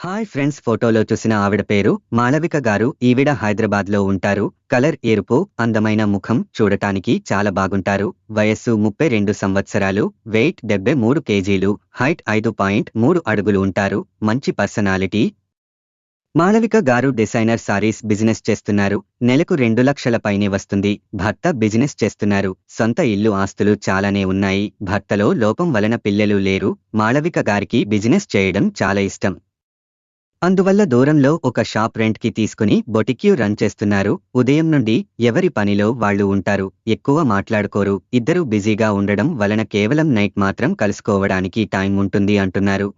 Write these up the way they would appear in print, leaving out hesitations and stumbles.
Hi friends, ఫోటోలో చూసిన ఆవిడ పేరు మాళవిక గారు. ఈవిడ హైదరాబాద్లో ఉంటారు. కలర్ ఎరుపు, అందమైన ముఖం, చూడటానికి చాలా బాగుంటారు. వయస్సు 32 సంవత్సరాలు. వెయిట్ 73 కేజీలు. హైట్ 5.3 అడుగులు ఉంటారు. మంచి పర్సనాలిటీ. మాళవిక గారు డిజైనర్ సారీస్ బిజినెస్ చేస్తున్నారు. నెలకు 2 లక్షల పైనే వస్తుంది. భర్త బిజినెస్ చేస్తున్నారు. సొంత ఇల్లు, ఆస్తులు చాలానే ఉన్నాయి. భర్తలో లోపం వలన పిల్లలు లేరు. మాళవిక గారికి బిజినెస్ చేయడం చాలా ఇష్టం. అందువల్ల దూరంలో ఒక షాప్ రెంట్ కి తీసుకుని బొటిక్యూ రన్ చేస్తున్నారు. ఉదయం నుండి ఎవరి పనిలో వాళ్ళు ఉంటారు. ఎక్కువ మాట్లాడుకోరు. ఇద్దరూ బిజీగా ఉండడం వలన కేవలం నైట్ మాత్రం కలుసుకోవడానికి టైం ఉంటుంది అంటున్నారు.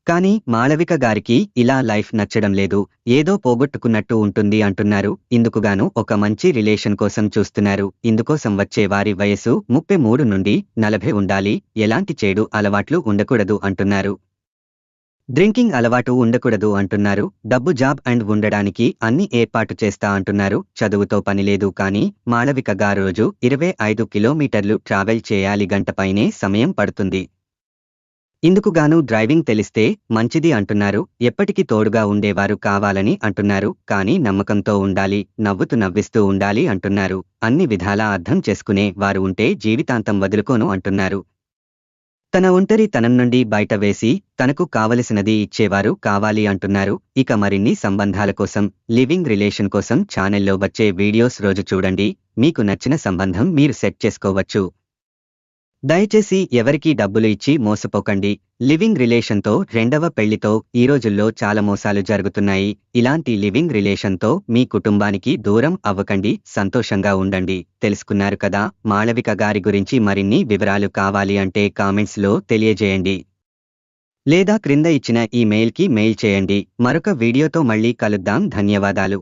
కానీ మాళవిక గారికి ఇలా లైఫ్ నచ్చడం లేదు. ఏదో పోగొట్టుకున్నట్టు ఉంటుంది అంటున్నారు. ఇందుకుగాను ఒక మంచి రిలేషన్ కోసం చూస్తున్నారు. ఇందుకోసం వచ్చే వారి వయసు 33 నుండి 40 ఉండాలి. ఎలాంటి చెడు అలవాట్లు ఉండకూడదు అంటున్నారు. డ్రింకింగ్ అలవాటు ఉండకూడదు అంటున్నారు. డబ్బు, జాబ్ అండ్ ఉండడానికి అన్ని ఏర్పాటు చేస్తా అంటున్నారు. చదువుతో పనిలేదు. కానీ మాళవిక గారు రోజు 25 కిలోమీటర్లు ట్రావెల్ చేయాలి. గంట పైనే సమయం పడుతుంది. ఇందుకుగాను డ్రైవింగ్ తెలిస్తే మంచిది అంటున్నారు. ఎప్పటికీ తోడుగా ఉండేవారు కావాలని అంటున్నారు. కానీ నమ్మకంతో ఉండాలి. నవ్వుతూ నవ్విస్తూ ఉండాలి అంటున్నారు. అన్ని విధాలా అర్థం చేసుకునే వారు ఉంటే జీవితాంతం వదులుకోను అంటున్నారు. తన ఒంటరితనం నుండి బయట వేసి తనకు కావలసినది ఇచ్చేవారు కావాలి అంటున్నారు. ఇక మరిన్ని సంబంధాల కోసం, లివింగ్ రిలేషన్ కోసం ఛానల్లో వచ్చే వీడియోస్ రోజు చూడండి. మీకు నచ్చిన సంబంధం మీరు సెట్ చేసుకోవచ్చు. దయచేసి ఎవరికీ డబ్బులు ఇచ్చి మోసపోకండి. లివింగ్ రిలేషన్తో, రెండవ పెళ్లితో ఈ రోజుల్లో చాలా మోసాలు జరుగుతున్నాయి. ఇలాంటి లివింగ్ రిలేషన్తో మీ కుటుంబానికి దూరం అవ్వకండి. సంతోషంగా ఉండండి. తెలుసుకున్నారు కదా. మాళవిక గారి గురించి మరిన్ని వివరాలు కావాలి అంటే కామెంట్స్లో తెలియజేయండి. లేదా క్రింద ఇచ్చిన ఈ మెయిల్కి మెయిల్ చేయండి. మరొక వీడియోతో మళ్ళీ కలుద్దాం. ధన్యవాదాలు.